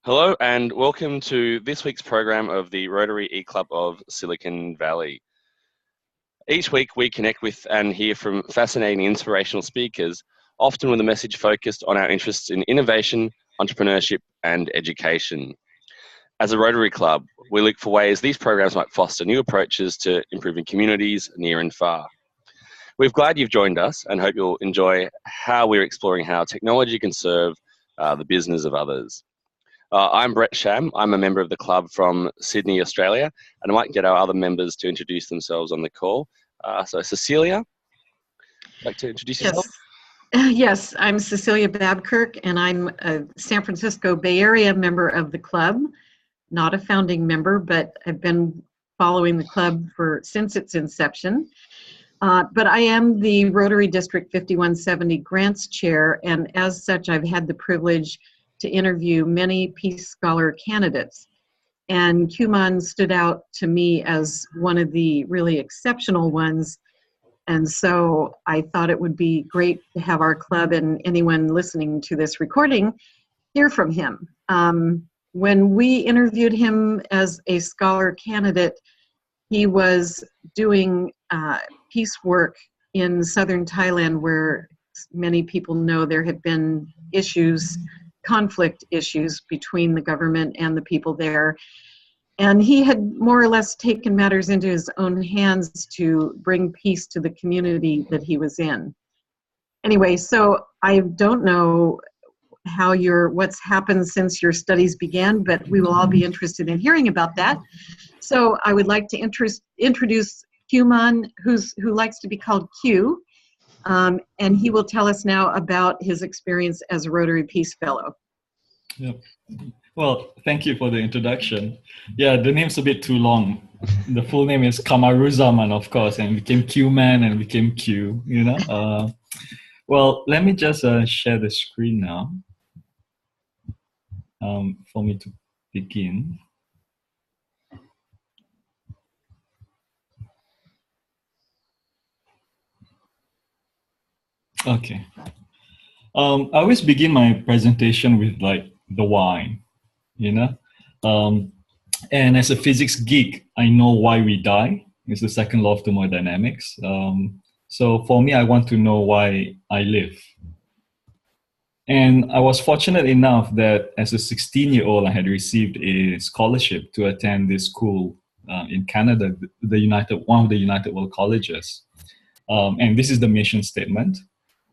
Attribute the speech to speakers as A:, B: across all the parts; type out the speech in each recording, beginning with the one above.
A: Hello and welcome to this week's program of the Rotary eClub of Silicon Valley. Each week we connect with and hear from fascinating inspirational speakers, often with a message focused on our interests in innovation, entrepreneurship and education. As a Rotary Club, we look for ways these programs might foster new approaches to improving communities near and far. We're glad you've joined us and hope you'll enjoy how we're exploring how technology can serve the business of others. I'm Brett Sham. I'm a member of the club from Sydney, Australia, and I might get our other members to introduce themselves on the call. So Cecilia, would you like to introduce yourself?
B: Yes, I'm Cecilia Babkirk, and I'm a San Francisco Bay Area member of the club. Not a founding member, but I've been following the club since its inception. But I am the Rotary District 5170 Grants Chair, and as such, I've had the privilege to interview many Peace Scholar candidates. And Qman stood out to me as one of the really exceptional ones. And so I thought it would be great to have our club and anyone listening to this recording hear from him. When we interviewed him as a scholar candidate, he was doing peace work in southern Thailand, where many people know there have been conflict issues between the government and the people there. And he had more or less taken matters into his own hands to bring peace to the community that he was in. Anyway, so I don't know what's happened since your studies began, but we will all be interested in hearing about that. So I would like to introduce Qman, who likes to be called Q. And he will tell us now about his experience as a Rotary Peace Fellow.
C: Yep. Well, thank you for the introduction. Yeah, the name's a bit too long. The full name is Kamaruzaman, of course, and became Qman and became Q, you know. Well, let me just share the screen now for me to begin. Okay. I always begin my presentation with like the why, you know. And as a physics geek, I know why we die. It's the second law of thermodynamics. So for me, I want to know why I live. And I was fortunate enough that as a 16-year-old, I had received a scholarship to attend this school in Canada, one of the United World Colleges. And this is the mission statement.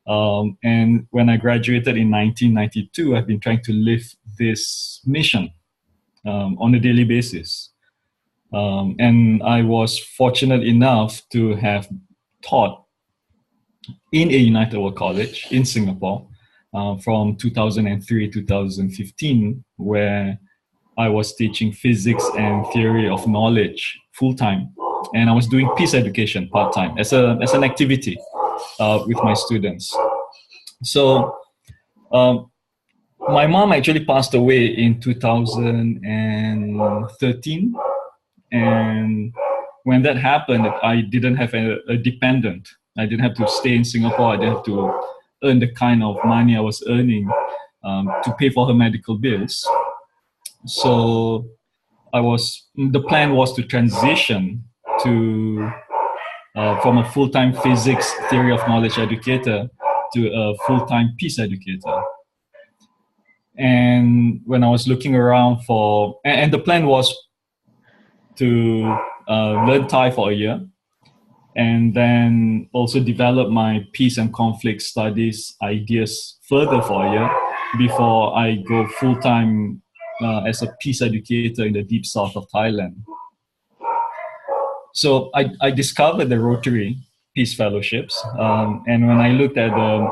C: And when I graduated in 1992, I've been trying to live this mission on a daily basis. And I was fortunate enough to have taught in a United World College in Singapore from 2003 to 2015, where I was teaching physics and theory of knowledge full-time. And I was doing peace education part-time as an activity with my students. So my mom actually passed away in 2013. And when that happened, I didn't have a dependent. I didn't have to stay in Singapore. I didn't have to earn the kind of money I was earning to pay for her medical bills. So the plan was to transition from a full-time physics theory of knowledge educator to a full-time peace educator. And when I was looking around and the plan was to learn Thai for a year, and then also develop my peace and conflict studies ideas further for a year before I go full-time as a peace educator in the deep south of Thailand. So I discovered the Rotary Peace Fellowships, and when I looked at the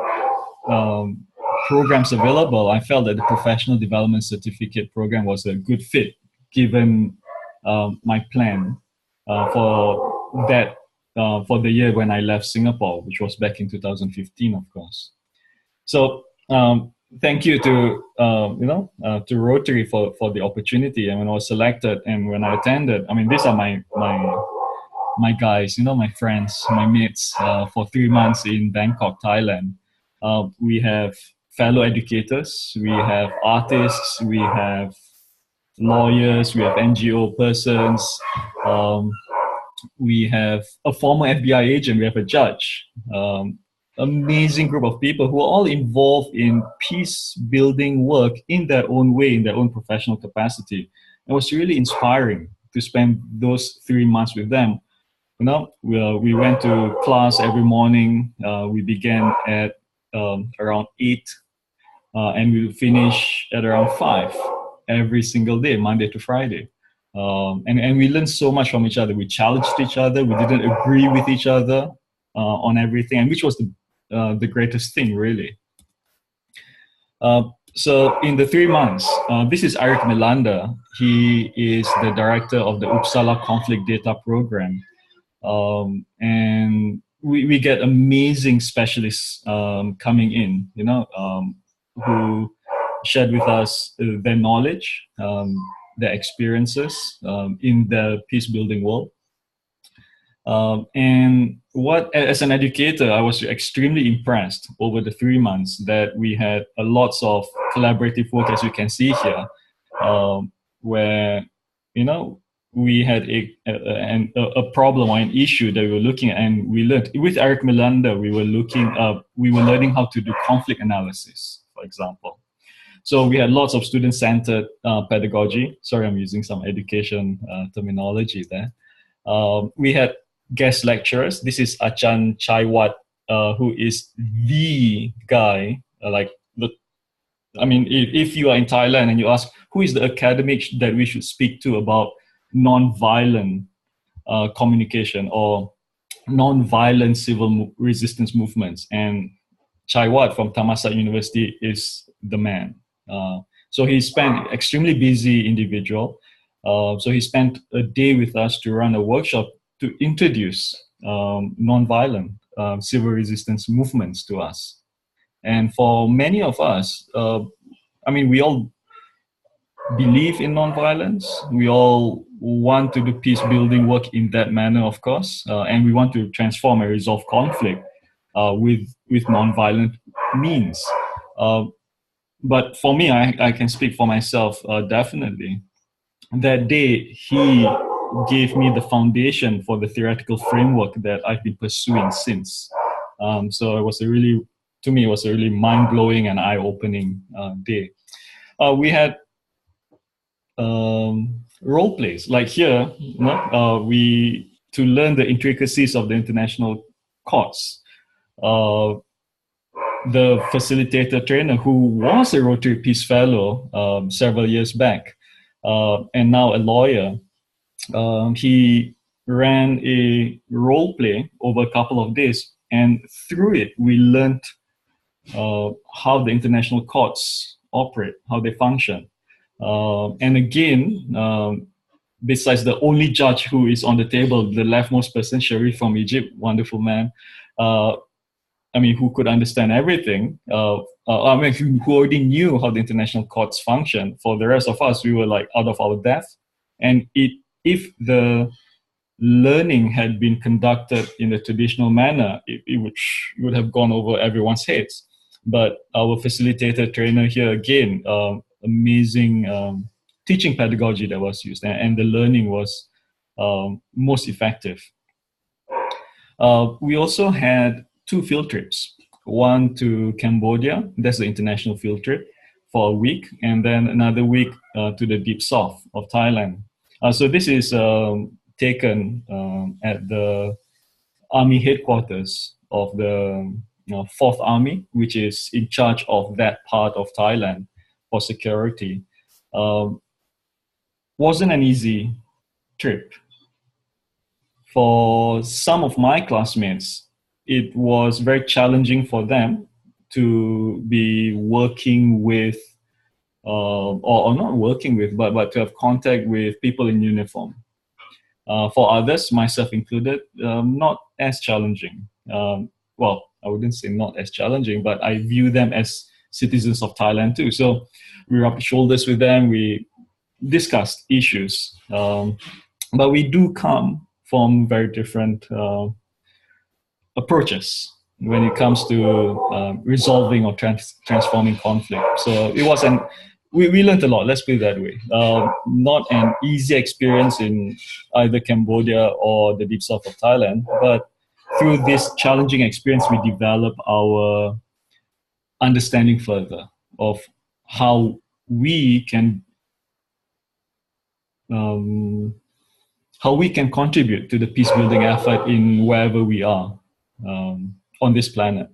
C: programs available, I felt that the Professional Development Certificate program was a good fit given my plan for the year when I left Singapore, which was back in 2015, of course. So thank you to Rotary for the opportunity. And when I was selected and when I attended, I mean, these are my guys, my friends, my mates for 3 months in Bangkok, Thailand. We have fellow educators, we have artists, we have lawyers, we have NGO persons, we have a former FBI agent, we have a judge. Amazing group of people who are all involved in peace building work in their own way, in their own professional capacity. It was really inspiring to spend those 3 months with them. You know, we went to class every morning. We began at around 8 and we would finish at around 5 every single day, Monday to Friday. And we learned so much from each other. We challenged each other. We didn't agree with each other on everything, and which was the greatest thing, really. So in the 3 months, this is Eric Melanda. He is the director of the Uppsala Conflict Data Program. And we get amazing specialists coming in, you know, who shared with us their knowledge, their experiences in the peace building world. And as an educator, I was extremely impressed over the 3 months that we had lots of collaborative work, as you can see here, where, you know, we had a problem or an issue that we were looking at, and we learned with Eric Melanda. We were learning how to do conflict analysis, for example. So we had lots of student-centered pedagogy. Sorry, I'm using some education terminology there. We had guest lecturers. This is Achan Chaiwat, who is the guy. If you are in Thailand and you ask who is the academic that we should speak to about non-violent communication or non-violent civil resistance movements, and Chaiwat from Thammasat University is the man. So he spent extremely busy individual. So he spent a day with us to run a workshop to introduce non-violent civil resistance movements to us. And for many of us, we all believe in non-violence. We all want to do peace building work in that manner, of course, and we want to transform and resolve conflict with non-violent means. But for me, I can speak for myself, definitely. That day, he gave me the foundation for the theoretical framework that I've been pursuing since. So it was a really mind-blowing and eye-opening day. We had role plays, like here, to learn the intricacies of the international courts. The facilitator trainer, who was a Rotary Peace Fellow several years back, and now a lawyer, he ran a role play over a couple of days, and through it we learned how the international courts operate, how they function. And again, besides the only judge who is on the table, the leftmost person, Sharif from Egypt, wonderful man, who could understand everything, who already knew how the international courts function. For the rest of us, we were like out of our depth. And if the learning had been conducted in the traditional manner, it would have gone over everyone's heads. But our facilitator trainer here, again, amazing teaching pedagogy that was used, and the learning was most effective. We also had 2 field trips, one to Cambodia, that's the international field trip, for a week, and then another week to the deep south of Thailand. So this is taken at the army headquarters of the 4th Army, which is in charge of that part of Thailand for security. Wasn't an easy trip. For some of my classmates, it was very challenging for them to be working with, or not working with, but to have contact with people in uniform. For others, myself included, not as challenging. Well, I wouldn't say not as challenging, but I view them as citizens of Thailand too. So we rubbed shoulders with them, we discussed issues, but we do come from very different approaches when it comes to resolving or transforming conflict. So it was we learned a lot, let's put it that way. Not an easy experience in either Cambodia or the deep south of Thailand, but through this challenging experience, we developed our understanding further of how we can contribute to the peace building effort in wherever we are on this planet.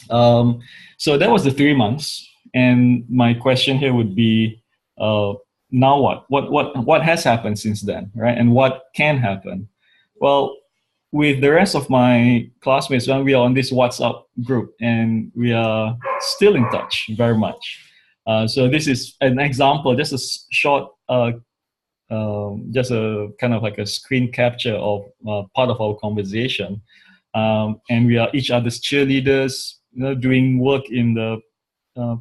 C: So that was the 3 months, and my question here would be, now what? What has happened since then, right? And what can happen? Well, with the rest of my classmates, when we are on this WhatsApp group, and we are still in touch very much. So this is an example, just a short, just a kind of like a screen capture of part of our conversation. And we are each other's cheerleaders, doing work in the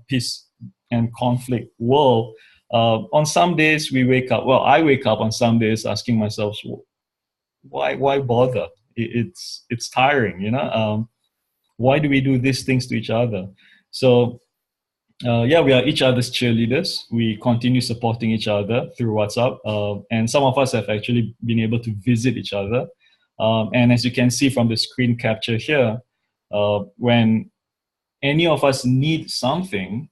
C: peace and conflict world. On some days we wake up, well, I wake up on some days asking myself, why bother? It's tiring, why do we do these things to each other? So we are each other's cheerleaders. We continue supporting each other through WhatsApp, and some of us have actually been able to visit each other. And as you can see from the screen capture here, when any of us need something,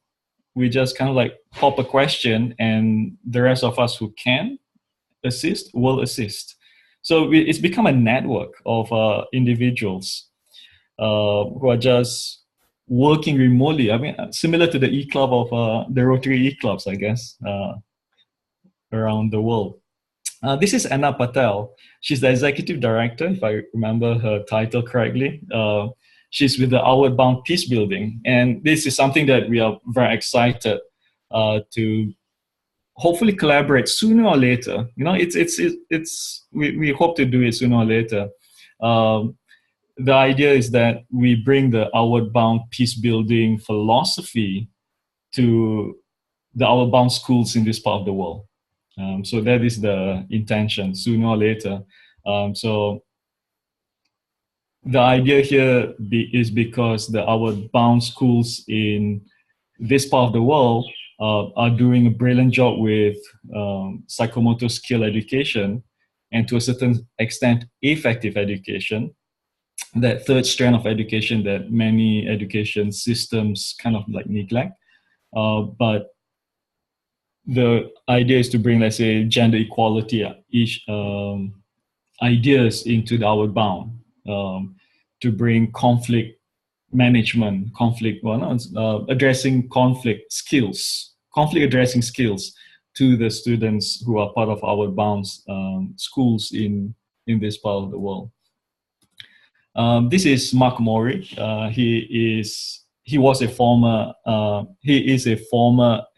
C: we just kind of like pop a question, and the rest of us who can assist will assist. So it's become a network of individuals who are just working remotely. I mean, similar to the eClub of the Rotary eClubs, I guess, around the world. This is Anna Patel. She's the executive director, if I remember her title correctly. She's with the Outward Bound Peace Building. And this is something that we are very excited to hopefully collaborate sooner or later. We hope to do it sooner or later. The idea is that we bring the Outward Bound Peace Building philosophy to the Outward Bound schools in this part of the world. So that is the intention, sooner or later. So the idea here is because the Outward Bound schools in this part of the world are doing a brilliant job with psychomotor skill education, and to a certain extent, effective education. That third strand of education that many education systems kind of like neglect. But the idea is to bring, let's say, gender equality ideas into the Outward Bound, to bring conflict management, addressing conflict addressing skills to the students who are part of Outward Bound schools in this part of the world. This is Mark Mori. He is a former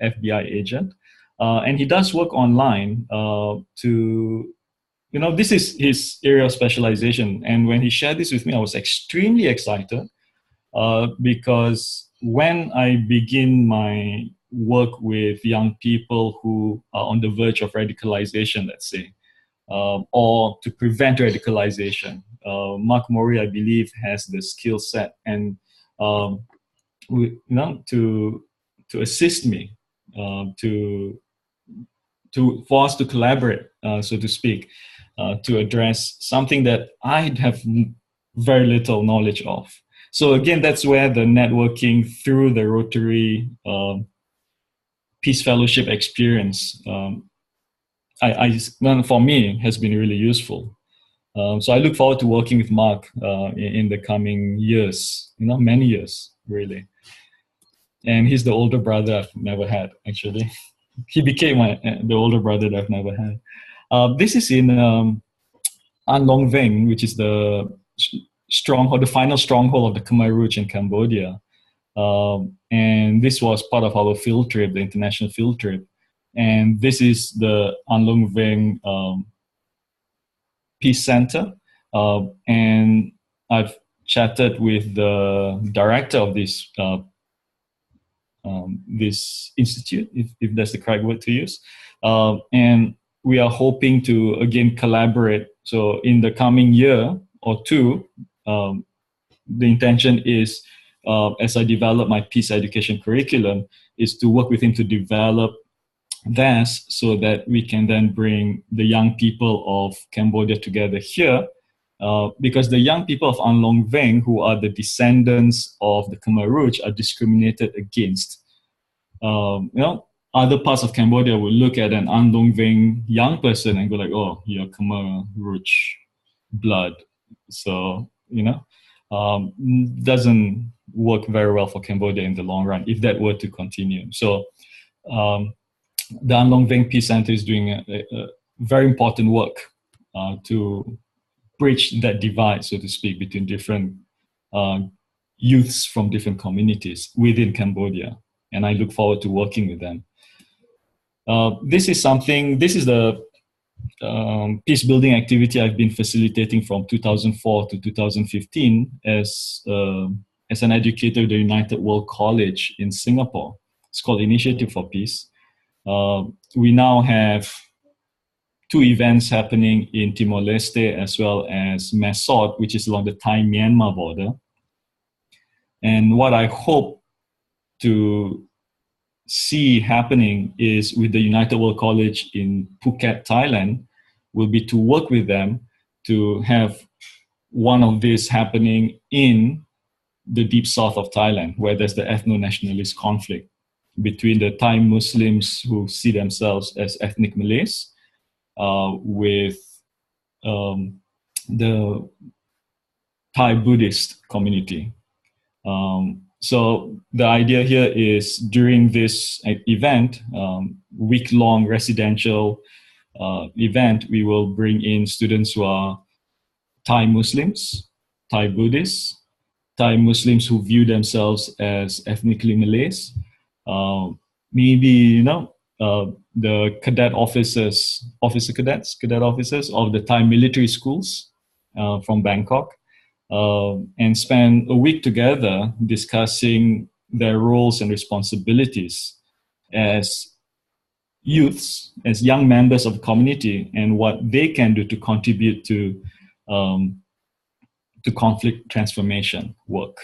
C: FBI agent, and he does work online this is his area of specialization. And when he shared this with me, I was extremely excited because when I begin my work with young people who are on the verge of radicalization, let's say, or to prevent radicalization, Mark Mori, I believe, has the skill set and to assist me for us to collaborate, so to speak, to address something that I have very little knowledge of. So again, that's where the networking through the Rotary Peace Fellowship experience, for me, has been really useful. So I look forward to working with Mark in the coming years, many years, really. And he's the older brother I've never had, actually. He became the older brother that I've never had. This is in An Long Veng, which is the final stronghold of the Khmer Rouge in Cambodia. And this was part of our field trip, the international field trip. And this is the An Long Veng Peace Center. And I've chatted with the director of this institute, if that's the correct word to use. And we are hoping to, again, collaborate. So in the coming year or two, the intention is, as I develop my peace education curriculum, is to work with him to develop this so that we can then bring the young people of Cambodia together here. Because the young people of An Long Veng, who are the descendants of the Khmer Rouge, are discriminated against. Other parts of Cambodia will look at an An Long Veng young person and go like, oh, you're Khmer Rouge blood. So, doesn't work very well for Cambodia in the long run if that were to continue. So the An Long Veng Peace Center is doing a very important work to bridge that divide, so to speak, between different youths from different communities within Cambodia. And I look forward to working with them. This is the peace building activity I've been facilitating from 2004 to 2015 as an educator at the United World College in Singapore. It's called Initiative for Peace. We now have 2 events happening in Timor-Leste as well as Mesot, which is along the Thai-Myanmar border. And what I hope to see happening is with the United World College in Phuket, Thailand, will be to work with them to have one of these happening in the deep south of Thailand, where there's the ethno-nationalist conflict between the Thai Muslims who see themselves as ethnic Malays with the Thai Buddhist community. So the idea here is during this event, week-long residential event, we will bring in students who are Thai Muslims, Thai Buddhists, Thai Muslims who view themselves as ethnically Malays, maybe, the cadet officers of the Thai military schools from Bangkok, and spend a week together discussing their roles and responsibilities as youths, as young members of the community, and what they can do to contribute to conflict transformation work.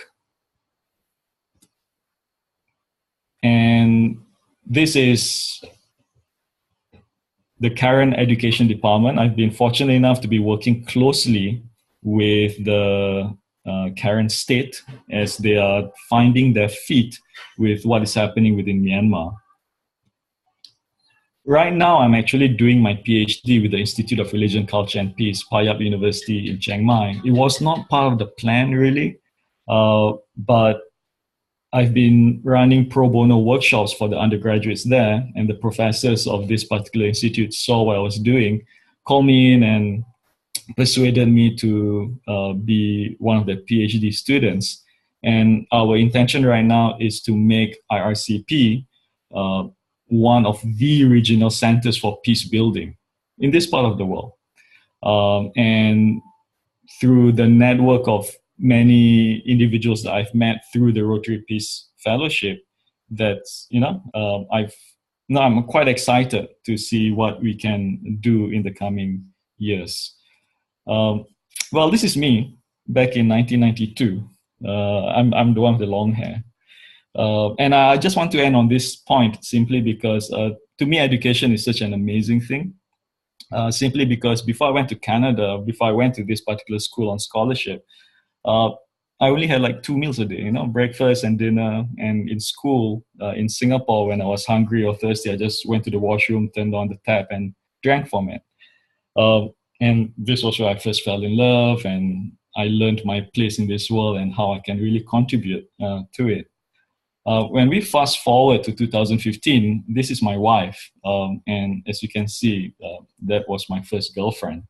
C: And this is the Karen Education Department. I've been fortunate enough to be working closely with the Karen state as they are finding their feet with what is happening within Myanmar. Right now, I'm actually doing my PhD with the Institute of Religion, Culture and Peace, Payap University in Chiang Mai. It was not part of the plan really, but I've been running pro bono workshops for the undergraduates there, and the professors of this particular institute saw what I was doing, called me in and persuaded me to be one of their PhD students. And our intention right now is to make IRCP one of the regional centers for peace building in this part of the world. And through the network of many individuals that I've met through the Rotary Peace Fellowship, I'm quite excited to see what we can do in the coming years. Well, this is me back in 1992. I'm the one with the long hair. And I just want to end on this point simply because to me, education is such an amazing thing. Simply because before I went to Canada, before I went to this particular school on scholarship, I only had like 2 meals a day, breakfast and dinner. And in school, in Singapore, when I was hungry or thirsty, I just went to the washroom, turned on the tap and drank from it. And this was where I first fell in love, and I learned my place in this world and how I can really contribute to it. When we fast forward to 2015, this is my wife. And as you can see, that was my first girlfriend.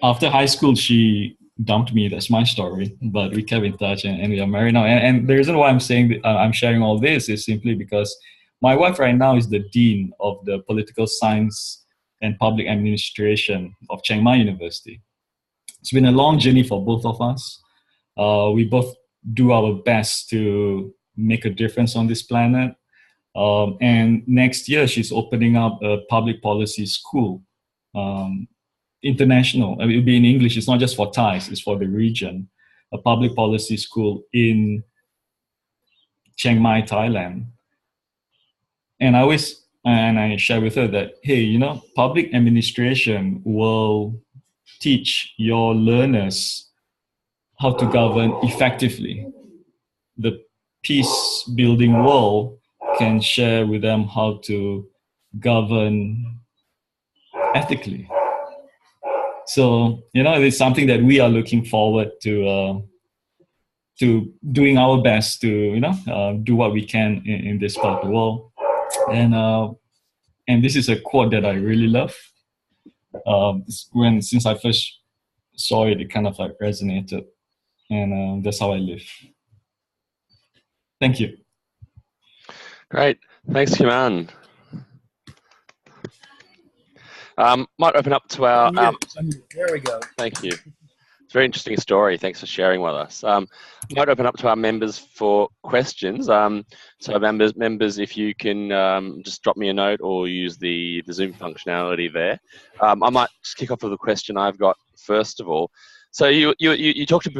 C: After high school, she dumped me. That's my story. But we kept in touch, and we are married now. And the reason why I'm saying I'm sharing all this is simply because my wife right now is the dean of the Political Science and Public Administration of Chiang Mai University. It's been a long journey for both of us. We both do our best to make a difference on this planet. And next year, she's opening up a public policy school international. I mean, it would be in English. It's not just for Thais. It's for the region. A public policy school in Chiang Mai, Thailand. And I share with her that, hey, you know, public administration will teach your learners how to govern effectively. The peace building world can share with them how to govern ethically. So, you know, it's something that we are looking forward to doing our best to, you know, do what we can in this part of the world. And this is a quote that I really love. Since I first saw it, it kind of like resonated, and that's how I live. Thank you.
A: Great, thanks, Qman. Might open up to our.
D: There we go.
A: Thank you. It's a very interesting story. Thanks for sharing with us. Might open up to our members for questions. So members, if you can just drop me a note or use the Zoom functionality there. I might just kick off with a question I've got first of all. So you talked a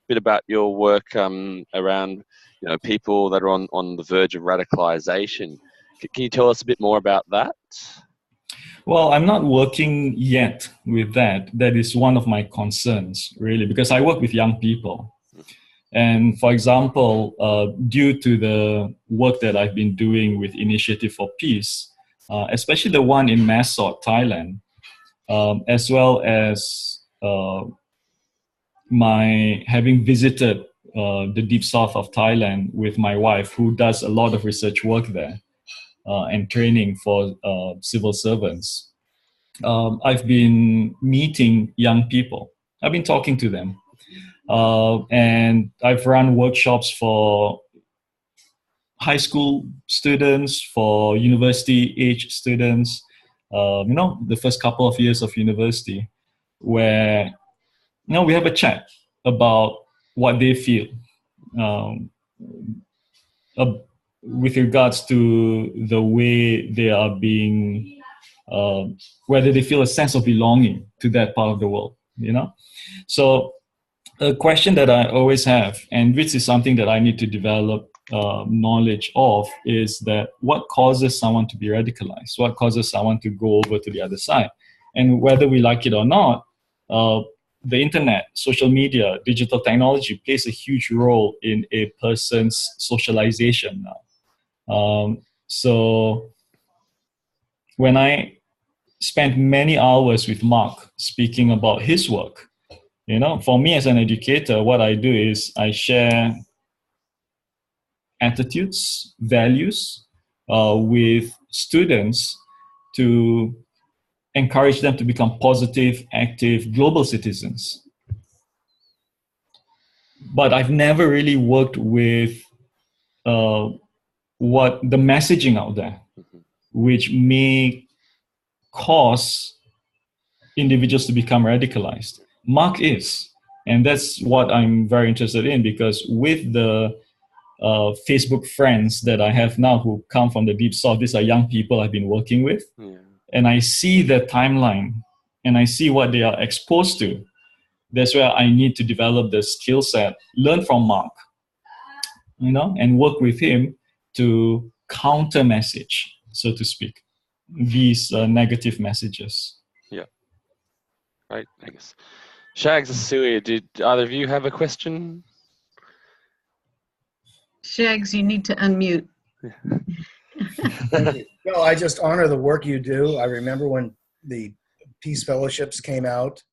A: bit about your work around, you know, people that are on the verge of radicalization. Can you tell us a bit more about that?
C: Well, I'm not working yet with that. That is one of my concerns, really, because I work with young people. And for example, due to the work that I've been doing with Initiative for Peace, especially the one in Masot, Thailand, as well as my having visited the deep south of Thailand with my wife, who does a lot of research work there. And training for civil servants. I've been meeting young people. I've been talking to them. And I've run workshops for high school students, for university-age students, you know, the first couple of years of university, where, you know, we have a chat about what they feel. With regards to the way they are being, whether they feel a sense of belonging to that part of the world, you know? So a question that I always have, and which is something that I need to develop knowledge of, is that what causes someone to be radicalized? What causes someone to go over to the other side? And whether we like it or not, the internet, social media, digital technology plays a huge role in a person's socialization now. So when I spent many hours with Mark speaking about his work, you know, for me as an educator, what I do is I share attitudes, values with students to encourage them to become positive, active, global citizens. But I've never really worked with what the messaging out there, which may cause individuals to become radicalized. Mark is, and that's what I'm very interested in, because with the Facebook friends that I have now who come from the Deep South, these are young people I've been working with, and I see their timeline and I see what they are exposed to. That's where I need to develop the skill set, learn from Mark, you know, and work with him to counter message, so to speak, these negative messages.
A: Yeah. Right, thanks. Shags and Cecilia, did either of you have a question?
B: Shags, you need to unmute.
D: Thank you. No, I just honor the work you do. I remember when the Peace Fellowships came out,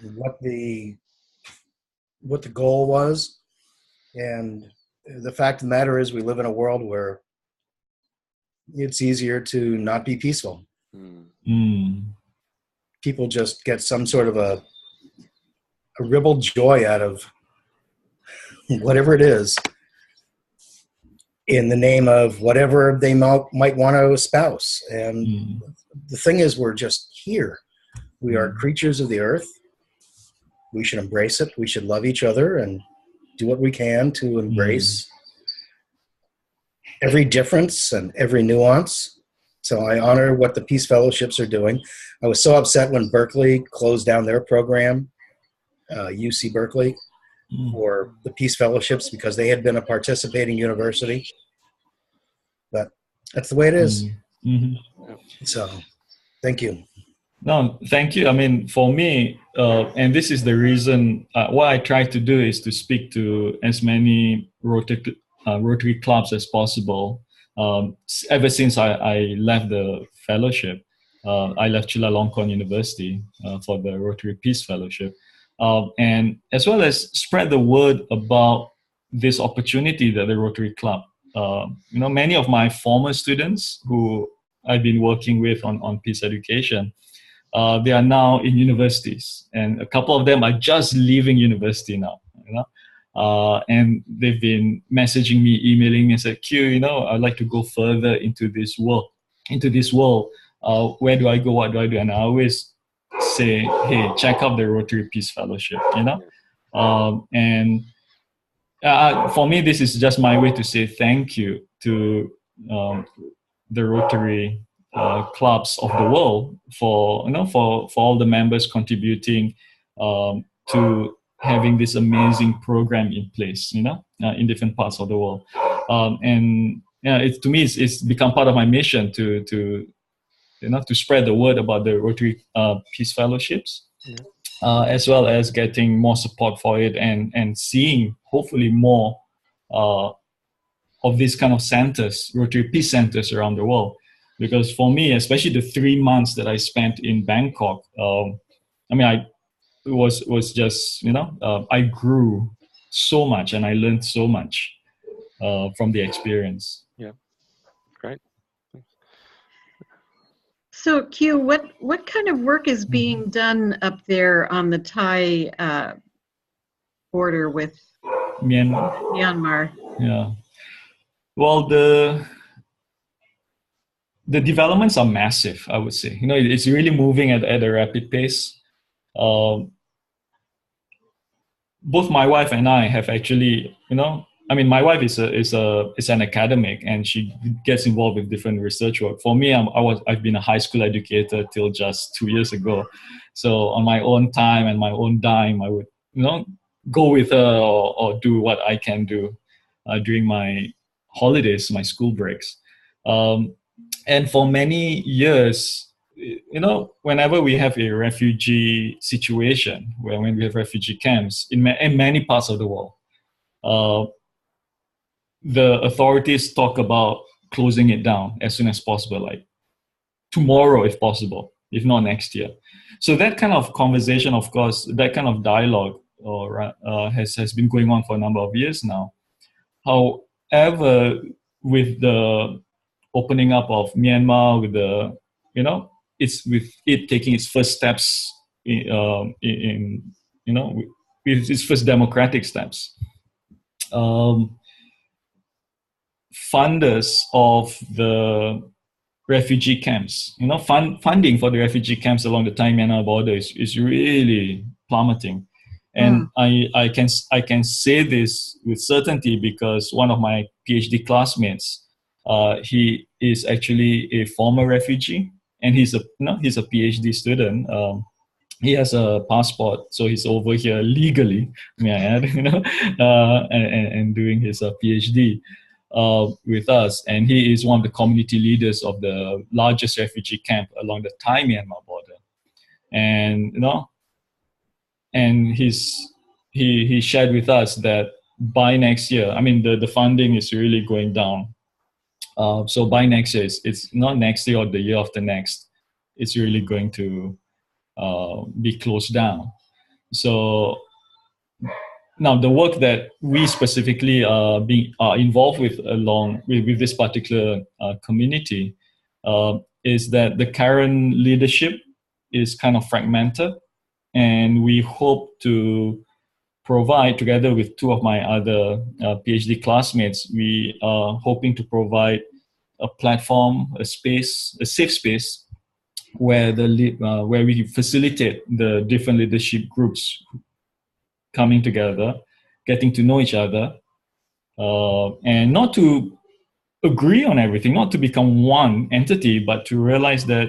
D: and what the goal was, and the fact of the matter is we live in a world where it's easier to not be peaceful. People just get some sort of a ribald joy out of whatever it is in the name of whatever they might want to espouse. And the thing is, we're just here. We are creatures of the earth. We should embrace it. We should love each other and do what we can to embrace every difference and every nuance. So I honor what the Peace Fellowships are doing. I was so upset when Berkeley closed down their program, UC Berkeley, for the Peace Fellowships because they had been a participating university. But that's the way it is.
C: Mm-hmm.
D: So thank you.
C: No, thank you. I mean, for me, and this is the reason, what I try to do is to speak to as many Rotary clubs as possible. Ever since I left the fellowship, I left Chulalongkorn University for the Rotary Peace Fellowship, and as well as spread the word about this opportunity that the Rotary Club. Many of my former students who I've been working with on peace education, they are now in universities, and a couple of them are just leaving university now. And they've been messaging me, emailing me, and said, "Q, I'd like to go further into this world. Where do I go? What do I do?" And I always say, "Hey, check out the Rotary Peace Fellowship." For me, this is just my way to say thank you to the Rotary clubs of the world for all the members contributing to having this amazing program in place, in different parts of the world. To me, it's become part of my mission to spread the word about the Rotary Peace Fellowships, as well as getting more support for it and seeing hopefully more of these kind of centers, Rotary Peace centers around the world. Because for me, especially the 3 months that I spent in Bangkok, I grew so much and I learned so much from the experience.
A: Yeah, great.
B: So Q, what kind of work is being done up there on the Thai border with Myanmar?
C: Yeah. Well, the developments are massive, I would say. It's really moving at a rapid pace. Both my wife and I have actually, my wife is an academic and she gets involved with different research work. For me, I've been a high school educator till just 2 years ago. So on my own time and my own dime, I would, go with her or do what I can do during my holidays, my school breaks. And for many years, whenever we have a refugee situation, when we have refugee camps in many parts of the world, the authorities talk about closing it down as soon as possible, like tomorrow if possible, if not next year. So that kind of conversation, of course, that kind of dialogue has been going on for a number of years now. However, with the opening up of Myanmar, with it taking its first steps with its first democratic steps, funders of the refugee camps, funding for the refugee camps along the Thai-Myanmar border is really plummeting. And I can say this with certainty because one of my PhD classmates, he is actually a former refugee, and he's a PhD student. He has a passport, so he's over here legally, may I add, and doing his PhD with us. And he is one of the community leaders of the largest refugee camp along the Thai-Myanmar border. And and he shared with us that by next year, the funding is really going down. So by next year, it's not next year or the year after next, it's really going to be closed down. So now the work that we specifically are involved with along with this particular community is that the current leadership is kind of fragmented, and we hope to provide, together with two of my other PhD classmates, we are hoping to provide a platform, a space, a safe space where where we facilitate the different leadership groups coming together, getting to know each other, and not to agree on everything, not to become one entity, but to realize that,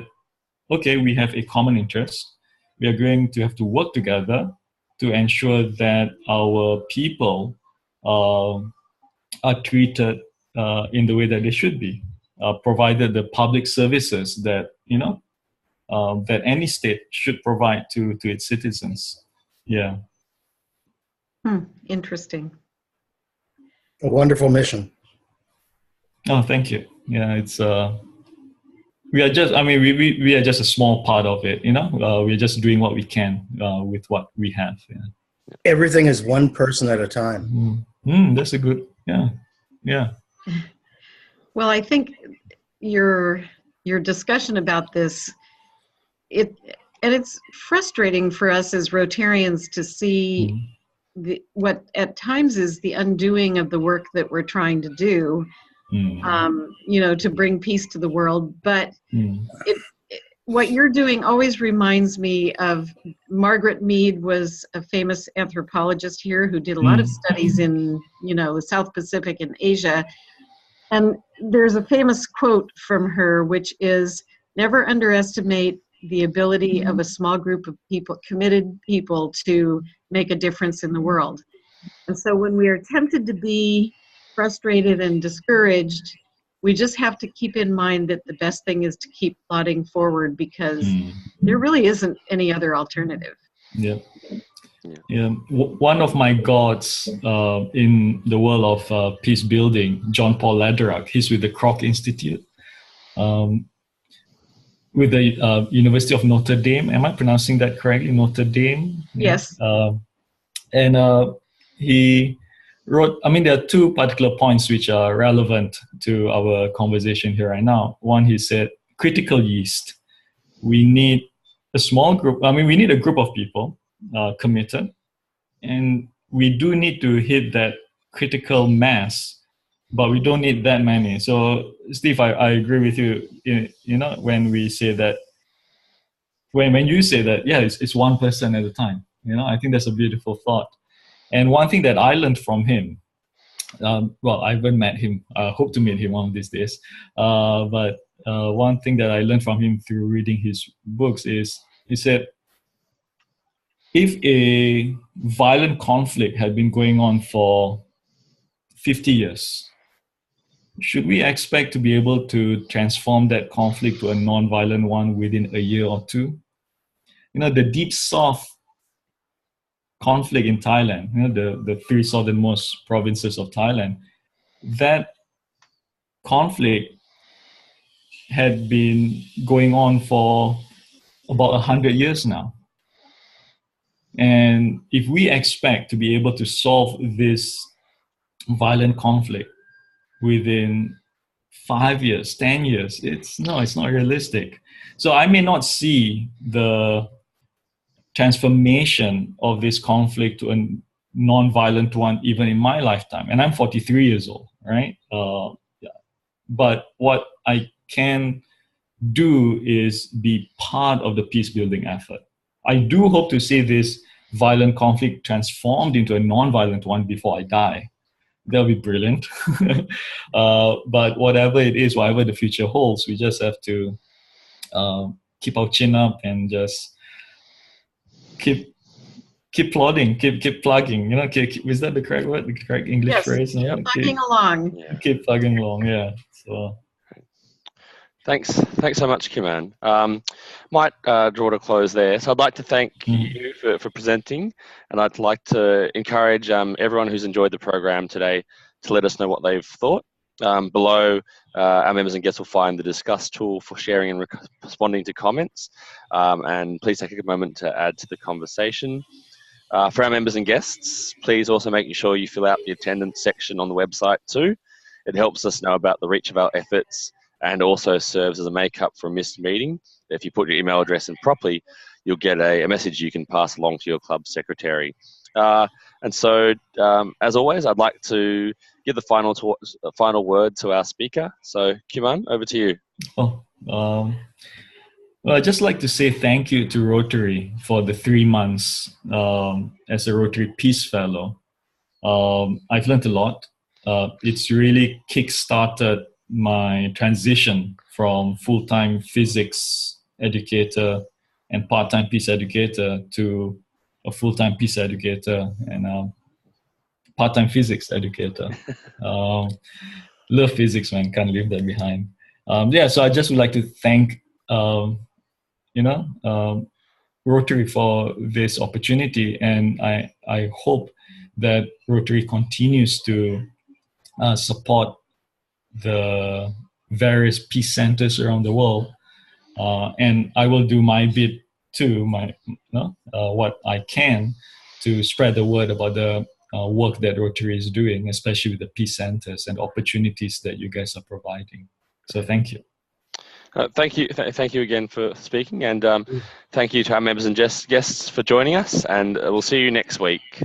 C: okay, we have a common interest. We are going to have to work together to ensure that our people are treated in the way that they should be, provided the public services that, that any state should provide to its citizens. Yeah.
B: Interesting.
D: A wonderful mission.
C: Oh, thank you. Yeah, it's we are just. I mean, we are just a small part of it. We're just doing what we can with what we have. Yeah.
D: Everything is one person at a time.
C: That's a good. Yeah.
B: Well, I think your discussion about this, it's frustrating for us as Rotarians to see what at times is the undoing of the work that we're trying to do, to bring peace to the world. But what you're doing always reminds me of Margaret Mead, was a famous anthropologist here who did a lot of studies in, the South Pacific and Asia. And there's a famous quote from her, which is, never underestimate the ability of a small group of people, committed people, to make a difference in the world. And so when we are tempted to be frustrated and discouraged, we just have to keep in mind that the best thing is to keep plodding forward, because there really isn't any other alternative.
C: Yeah. One of my gods in the world of peace building, John Paul Lederach, he's with the Kroc Institute, with the University of Notre Dame. Am I pronouncing that correctly? Notre Dame?
B: Yes.
C: And he wrote, there are two particular points which are relevant to our conversation here right now. One, he said, critical yeast. We need a small group, we need a group of people committed, and we do need to hit that critical mass, but we don't need that many. So Steve, I agree with you, when we say that, when you say that, it's one person at a time, I think that's a beautiful thought. And one thing that I learned from him, I haven't met him, I hope to meet him one of these days, but one thing that I learned from him through reading his books is, he said, if a violent conflict had been going on for 50 years, should we expect to be able to transform that conflict to a non-violent one within a year or two? The deep south conflict in Thailand, the three southernmost provinces of Thailand, that conflict had been going on for about 100 years now. And if we expect to be able to solve this violent conflict within 5 years, 10 years, it's not realistic. So I may not see the transformation of this conflict to a non-violent one even in my lifetime. And I'm 43 years old, right? But what I can do is be part of the peace building effort. I do hope to see this violent conflict transformed into a non-violent one before I die. That'll be brilliant. But whatever it is, whatever the future holds, we just have to keep our chin up and just keep plodding, keep plugging. Is that the correct word? The correct English phrase?
B: Yeah, plugging along.
C: Keep plugging along. Yeah. So.
A: Thanks so much, Qman. Might draw to close there. So I'd like to thank you for presenting, and I'd like to encourage everyone who's enjoyed the program today to let us know what they've thought. Below, our members and guests will find the discuss tool for sharing and responding to comments, and please take a moment to add to the conversation. For our members and guests, please also make sure you fill out the attendance section on the website too. It helps us know about the reach of our efforts, and also serves as a make-up for a missed meeting. If you put your email address in properly, you'll get a message you can pass along to your club secretary. And so, as always, I'd like to give the final word to our speaker. So, Qman, over to you.
C: Well, I'd just like to say thank you to Rotary for the 3 months as a Rotary Peace Fellow. I've learned a lot. It's really kick-started my transition from full-time physics educator and part-time peace educator to a full-time peace educator and part-time physics educator. Love physics, man. Can't leave that behind. So I just would like to thank, Rotary for this opportunity, and I hope that Rotary continues to support the various peace centers around the world, and I will do my bit too, what I can to spread the word about the work that Rotary is doing, especially with the peace centers and opportunities that you guys are providing. So thank you.
A: Thank you. Thank you again for speaking, and thank you to our members and guests for joining us, and we'll see you next week.